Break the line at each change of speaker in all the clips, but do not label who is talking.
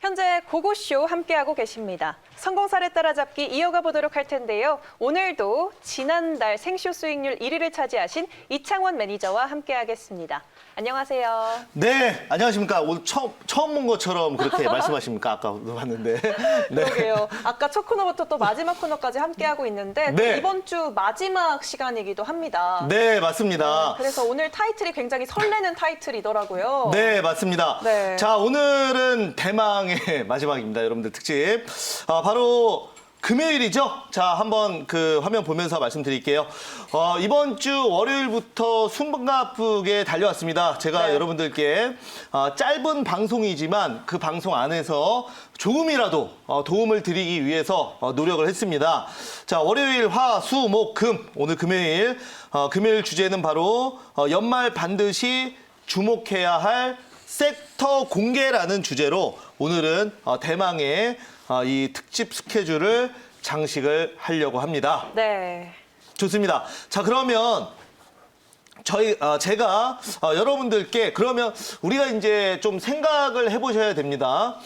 현재 고고쇼 함께하고 계십니다. 성공사례 따라잡기 이어가 보도록 할 텐데요. 오늘도 지난달 생쇼 수익률 1위를 차지하신 이창원 매니저와 함께하겠습니다. 안녕하세요.
네, 안녕하십니까. 오늘 처음 본 것처럼 그렇게 말씀하십니까? 아까 봤는데. 네.
그러게요. 아까 첫 코너부터 또 마지막 코너까지 함께하고 있는데
네.
이번 주 마지막 시간이기도 합니다.
네, 맞습니다.
그래서 오늘 타이틀이 굉장히 설레는 타이틀이더라고요.
네, 맞습니다.
네.
자, 오늘은 대망의 마지막입니다. 여러분들 특집. 바로 금요일이죠. 자, 한번 그 화면 보면서 말씀드릴게요. 이번 주 월요일부터 숨가쁘게 달려왔습니다. 제가
네.
여러분들께 짧은 방송이지만 그 방송 안에서 조금이라도 도움을 드리기 위해서 노력을 했습니다. 자, 월요일, 화, 수, 목, 금. 오늘 금요일. 금요일 주제는 바로 연말 반드시 주목해야 할 섹터 공개라는 주제로 오늘은 대망의 이 특집 스케줄을 장식을 하려고 합니다.
네.
좋습니다. 자, 그러면 제가 여러분들께 그러면 우리가 이제 좀 생각을 해보셔야 됩니다.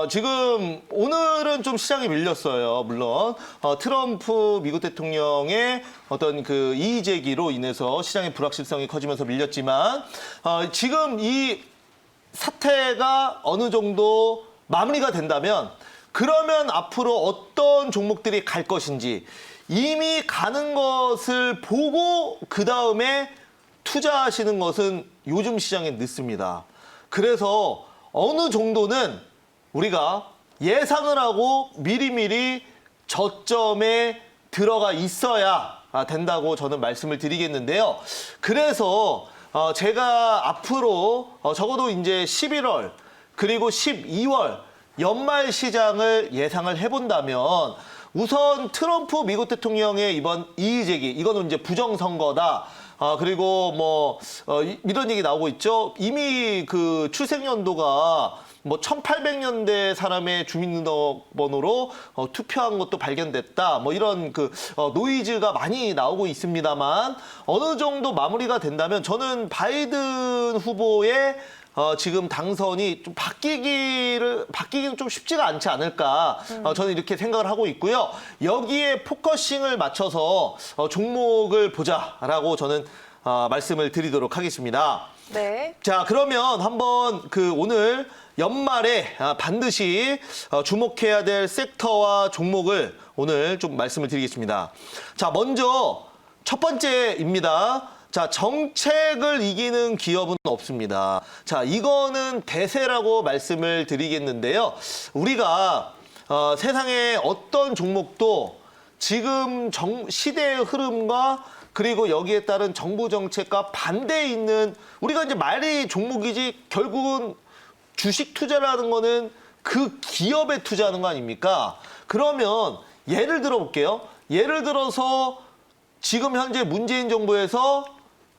지금 오늘은 좀 시장이 밀렸어요. 물론 트럼프 미국 대통령의 어떤 그 이의 제기로 인해서 시장의 불확실성이 커지면서 밀렸지만 지금 이 사태가 어느 정도 마무리가 된다면 그러면 앞으로 어떤 종목들이 갈 것인지 이미 가는 것을 보고 그 다음에 투자하시는 것은 요즘 시장에 늦습니다. 그래서 어느 정도는 우리가 예상을 하고 미리미리 저점에 들어가 있어야 된다고 저는 말씀을 드리겠는데요. 그래서 제가 앞으로 적어도 이제 11월 그리고 12월 연말 시장을 예상을 해본다면 우선 트럼프 미국 대통령의 이번 이의 제기, 이거는 이제 부정선거다. 그리고 뭐 이런 얘기 나오고 있죠. 이미 그 출생연도가 뭐 1800년대 사람의 주민등록번호로 투표한 것도 발견됐다. 뭐 이런 그 노이즈가 많이 나오고 있습니다만 어느 정도 마무리가 된다면 저는 바이든 후보의 지금 당선이 좀 바뀌기는 좀 쉽지가 않지 않을까. 저는 이렇게 생각을 하고 있고요. 여기에 포커싱을 맞춰서 종목을 보자라고 저는 말씀을 드리도록 하겠습니다.
네.
자, 그러면 한번 그 오늘 연말에 반드시 주목해야 될 섹터와 종목을 오늘 좀 말씀을 드리겠습니다. 자, 먼저 첫 번째입니다. 자, 정책을 이기는 기업은 없습니다. 자, 이거는 대세라고 말씀을 드리겠는데요. 우리가 세상의 어떤 종목도 지금 시대의 흐름과 그리고 여기에 따른 정부 정책과 반대에 있는 우리가 이제 말이 종목이지 결국은 주식 투자라는 거는 그 기업에 투자하는 거 아닙니까? 그러면 예를 들어 볼게요. 예를 들어서 지금 현재 문재인 정부에서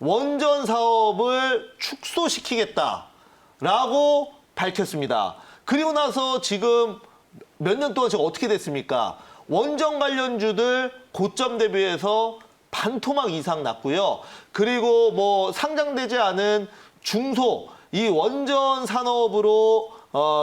원전 사업을 축소시키겠다라고 밝혔습니다. 그리고 나서 지금 몇 년 동안 지금 어떻게 됐습니까? 원전 관련주들 고점 대비해서 반토막 이상 났고요. 그리고 뭐 상장되지 않은 중소, 이 원전 산업으로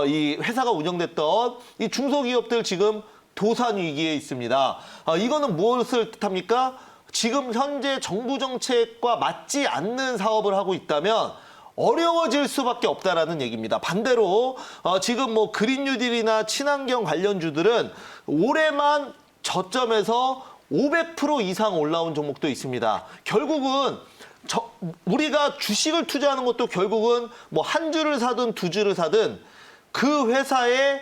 이 회사가 운영됐던 이 중소기업들 지금 도산 위기에 있습니다. 이거는 무엇을 뜻합니까? 지금 현재 정부 정책과 맞지 않는 사업을 하고 있다면 어려워질 수밖에 없다라는 얘기입니다. 반대로 지금 뭐 그린 뉴딜이나 친환경 관련주들은 올해만 저점에서 500% 이상 올라온 종목도 있습니다. 결국은 우리가 주식을 투자하는 것도 결국은 뭐 한 주를 사든 두 주를 사든 그 회사의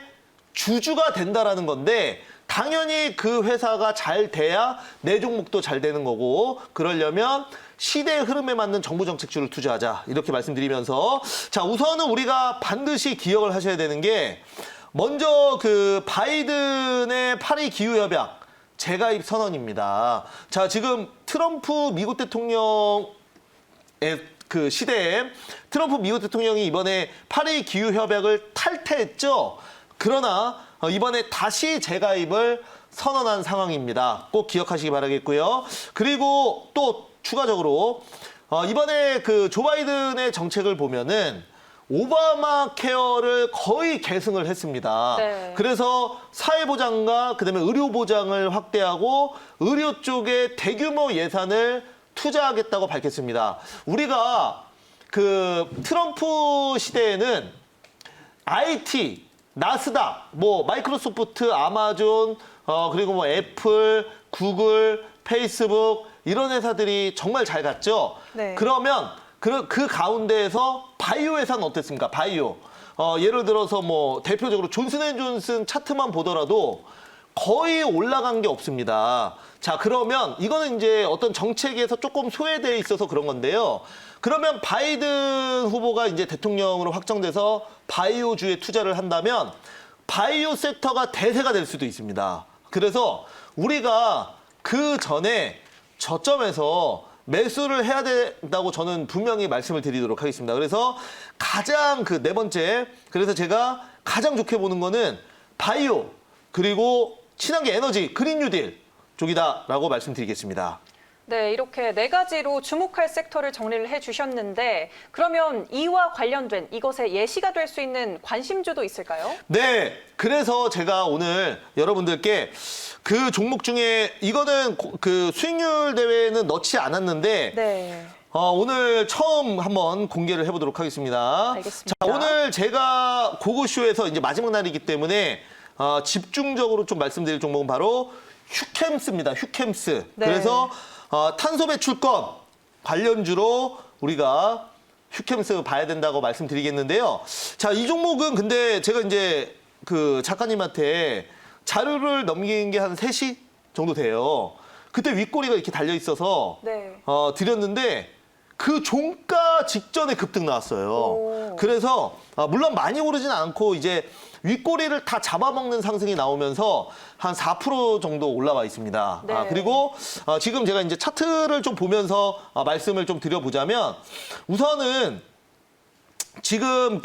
주주가 된다라는 건데 당연히 그 회사가 잘 돼야 내 종목도 잘 되는 거고 그러려면 시대의 흐름에 맞는 정부 정책주를 투자하자 이렇게 말씀드리면서 자 우선은 우리가 반드시 기억을 하셔야 되는 게 먼저 그 바이든의 파리 기후협약 재가입 선언입니다. 자 지금 트럼프 미국 대통령의 그 시대에 트럼프 미국 대통령이 이번에 파리 기후협약을 탈퇴했죠. 그러나 이번에 다시 재가입을 선언한 상황입니다. 꼭 기억하시기 바라겠고요. 그리고 또 추가적으로 이번에 그 조 바이든의 정책을 보면은 오바마 케어를 거의 계승을 했습니다.
네.
그래서 사회보장과 그다음에 의료보장을 확대하고 의료 쪽에 대규모 예산을 투자하겠다고 밝혔습니다. 우리가 그 트럼프 시대에는 IT, 나스닥, 뭐 마이크로소프트, 아마존, 그리고 뭐 애플, 구글, 페이스북 이런 회사들이 정말 잘 갔죠.
네.
그러면 그 가운데에서 바이오 회사는 어땠습니까? 바이오. 예를 들어서 뭐 대표적으로 존슨앤존슨 차트만 보더라도 거의 올라간 게 없습니다. 자, 그러면 이거는 이제 어떤 정책에서 조금 소외되어 있어서 그런 건데요. 그러면 바이든 후보가 이제 대통령으로 확정돼서 바이오주에 투자를 한다면 바이오 섹터가 대세가 될 수도 있습니다. 그래서 우리가 그 전에 저점에서 매수를 해야 된다고 저는 분명히 말씀을 드리도록 하겠습니다. 그래서 가장 그 네 번째, 그래서 제가 가장 좋게 보는 거는 바이오, 그리고 친환경 에너지, 그린 뉴딜 쪽이다라고 말씀드리겠습니다.
네, 이렇게 네 가지로 주목할 섹터를 정리를 해주셨는데 그러면 이와 관련된 이것의 예시가 될 수 있는 관심주도 있을까요?
네, 그래서 제가 오늘 여러분들께 그 종목 중에 이거는 그 수익률 대회는 넣지 않았는데
네.
오늘 처음 한번 공개를 해보도록 하겠습니다.
알겠습니다.
자, 오늘 제가 고고쇼에서 이제 마지막 날이기 때문에 집중적으로 좀 말씀드릴 종목은 바로 휴캠스입니다. 휴캠스.
네.
그래서 탄소 배출권 관련주로 우리가 휴캠스 봐야 된다고 말씀드리겠는데요. 자, 이 종목은 근데 제가 이제 그 작가님한테 자료를 넘긴 게 한 3시 정도 돼요. 그때 윗꼬리가 이렇게 달려 있어서
네.
드렸는데 그 종가 직전에 급등 나왔어요.
오.
그래서 물론 많이 오르진 않고 이제 윗꼬리를 다 잡아먹는 상승이 나오면서 한 4% 정도 올라와 있습니다.
네.
그리고 지금 제가 이제 차트를 좀 보면서 말씀을 좀 드려보자면 우선은 지금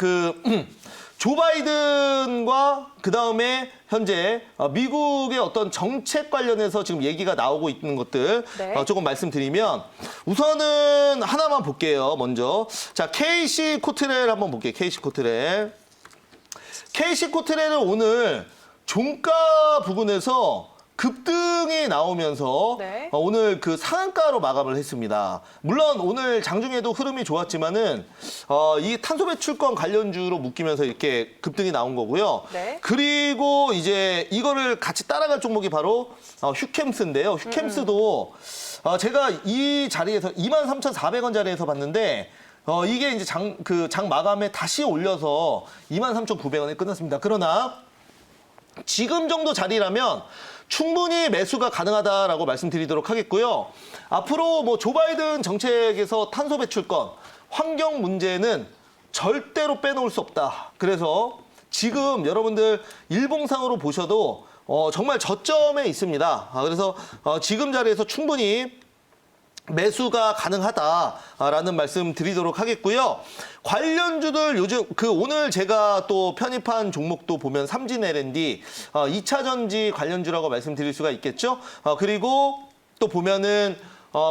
조 바이든과 그다음에 현재 미국의 어떤 정책 관련해서 지금 얘기가 나오고 있는 것들
네.
조금 말씀드리면 우선은 하나만 볼게요. 먼저 자, KC 코트렐 한번 볼게요. KC 코트렐. KC 코트렐은 오늘 종가 부근에서 급등이 나오면서
네.
오늘 그 상한가로 마감을 했습니다. 물론 오늘 장중에도 흐름이 좋았지만은 이 탄소 배출권 관련주로 묶이면서 이렇게 급등이 나온 거고요.
네.
그리고 이제 이거를 같이 따라갈 종목이 바로 휴캠스인데요. 휴캠스도 제가 이 자리에서 23,400원 자리에서 봤는데 이게 이제 장 마감에 다시 올려서 23,900원에 끝났습니다. 그러나 지금 정도 자리라면 충분히 매수가 가능하다라고 말씀드리도록 하겠고요. 앞으로 뭐 조 바이든 정책에서 탄소 배출권, 환경 문제는 절대로 빼놓을 수 없다. 그래서 지금 여러분들 일봉상으로 보셔도 정말 저점에 있습니다. 그래서 지금 자리에서 충분히 매수가 가능하다라는 말씀 드리도록 하겠고요. 관련주들 요즘 오늘 제가 또 편입한 종목도 보면 삼진 L&D 2차 전지 관련주라고 말씀드릴 수가 있겠죠. 그리고 또 보면은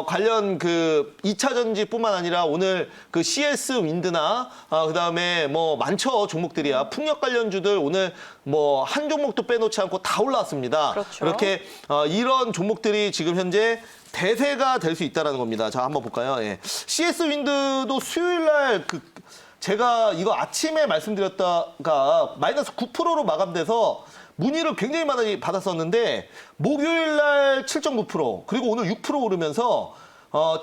관련 2차 전지뿐만 아니라 오늘 CS 윈드나 그다음에 뭐 많죠. 종목들이야. 풍력 관련주들 오늘 뭐 한 종목도 빼놓지 않고 다 올라왔습니다.
그렇죠.
이렇게 이런 종목들이 지금 현재 대세가 될 수 있다는 겁니다. 자, 한번 볼까요? 예. CS 윈드도 수요일 날 제가 이거 아침에 말씀드렸다가 마이너스 9%로 마감돼서 문의를 굉장히 많이 받았었는데 목요일 날 7.9% 그리고 오늘 6% 오르면서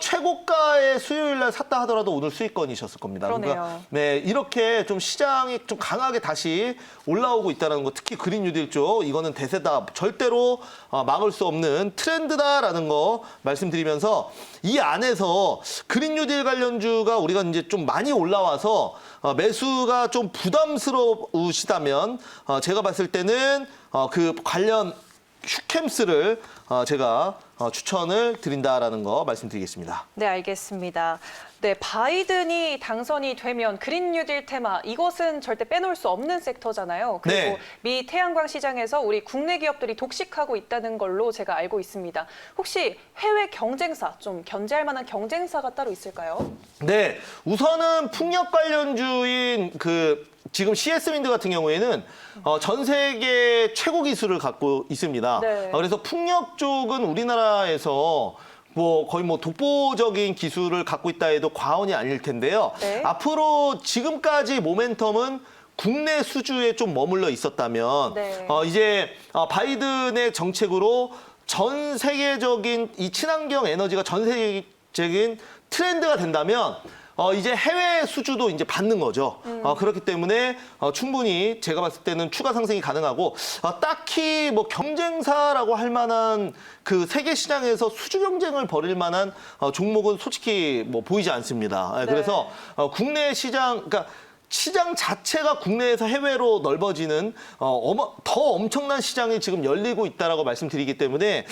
최고가의 수요일 날 샀다 하더라도 오늘 수익권이셨을 겁니다.
그러네요.
네, 이렇게 좀 시장이 좀 강하게 다시 올라오고 있다는 거, 특히 그린 뉴딜 쪽 이거는 대세다. 절대로 막을 수 없는 트렌드다라는 거 말씀드리면서 이 안에서 그린 뉴딜 관련주가 우리가 이제 좀 많이 올라와서 매수가 좀 부담스러우시다면 제가 봤을 때는 그 관련 휴캠스를 제가 추천을 드린다라는 거 말씀드리겠습니다.
네, 알겠습니다. 네, 바이든이 당선이 되면 그린 뉴딜 테마, 이것은 절대 빼놓을 수 없는 섹터잖아요. 그리고
네.
미 태양광 시장에서 우리 국내 기업들이 독식하고 있다는 걸로 제가 알고 있습니다. 혹시 해외 경쟁사, 좀 견제할 만한 경쟁사가 따로 있을까요?
네, 우선은 풍력 관련주인 지금 CS 윈드 같은 경우에는 전 세계 최고 기술을 갖고 있습니다.
네.
그래서 풍력 쪽은 우리나라에서 거의 독보적인 기술을 갖고 있다 해도 과언이 아닐 텐데요.
네.
앞으로 지금까지 모멘텀은 국내 수주에 좀 머물러 있었다면
네.
이제 바이든의 정책으로 전 세계적인 이 친환경 에너지가 전 세계적인 트렌드가 된다면 이제 해외 수주도 이제 받는 거죠. 그렇기 때문에 충분히 제가 봤을 때는 추가 상승이 가능하고 딱히 경쟁사라고 할 만한 그 세계 시장에서 수주 경쟁을 벌일 만한 종목은 솔직히 보이지 않습니다.
네.
그래서 국내 시장, 그러니까 시장 자체가 국내에서 해외로 넓어지는 더 엄청난 시장이 지금 열리고 있다라고 말씀드리기 때문에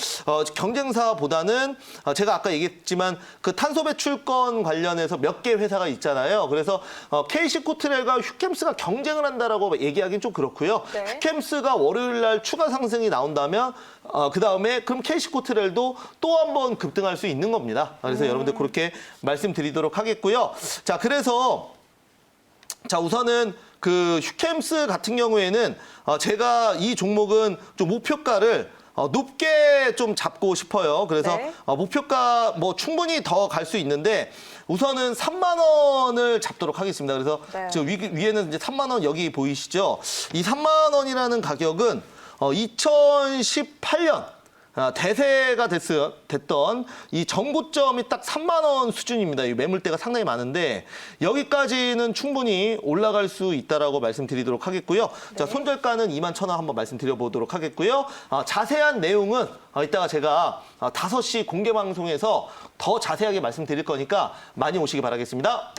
경쟁사보다는 제가 아까 얘기했지만 그 탄소 배출권 관련해서 몇 개 회사가 있잖아요. 그래서 KC코트렐과 휴캠스가 경쟁을 한다라고 얘기하기는 좀 그렇고요.
네.
휴캠스가 월요일 날 추가 상승이 나온다면 그다음에 그럼 KC코트렐도 또 한 번 급등할 수 있는 겁니다. 그래서 여러분들 그렇게 말씀드리도록 하겠고요. 자, 그래서 우선은 그 휴캠스 같은 경우에는 제가 이 종목은 좀 목표가를 높게 좀 잡고 싶어요. 그래서
네.
목표가 충분히 더 갈 수 있는데 우선은 3만 원을 잡도록 하겠습니다. 그래서
네.
지금 위에는 이제 3만 원 여기 보이시죠? 이 3만 원이라는 가격은 2018년 대세가 됐던 이 정고점이 딱 3만 원 수준입니다. 이 매물대가 상당히 많은데 여기까지는 충분히 올라갈 수 있다라고 말씀드리도록 하겠고요.
네.
자, 손절가는 21,000원 한번 말씀드려보도록 하겠고요. 자세한 내용은 이따가 제가 5시 공개 방송에서 더 자세하게 말씀드릴 거니까 많이 오시기 바라겠습니다.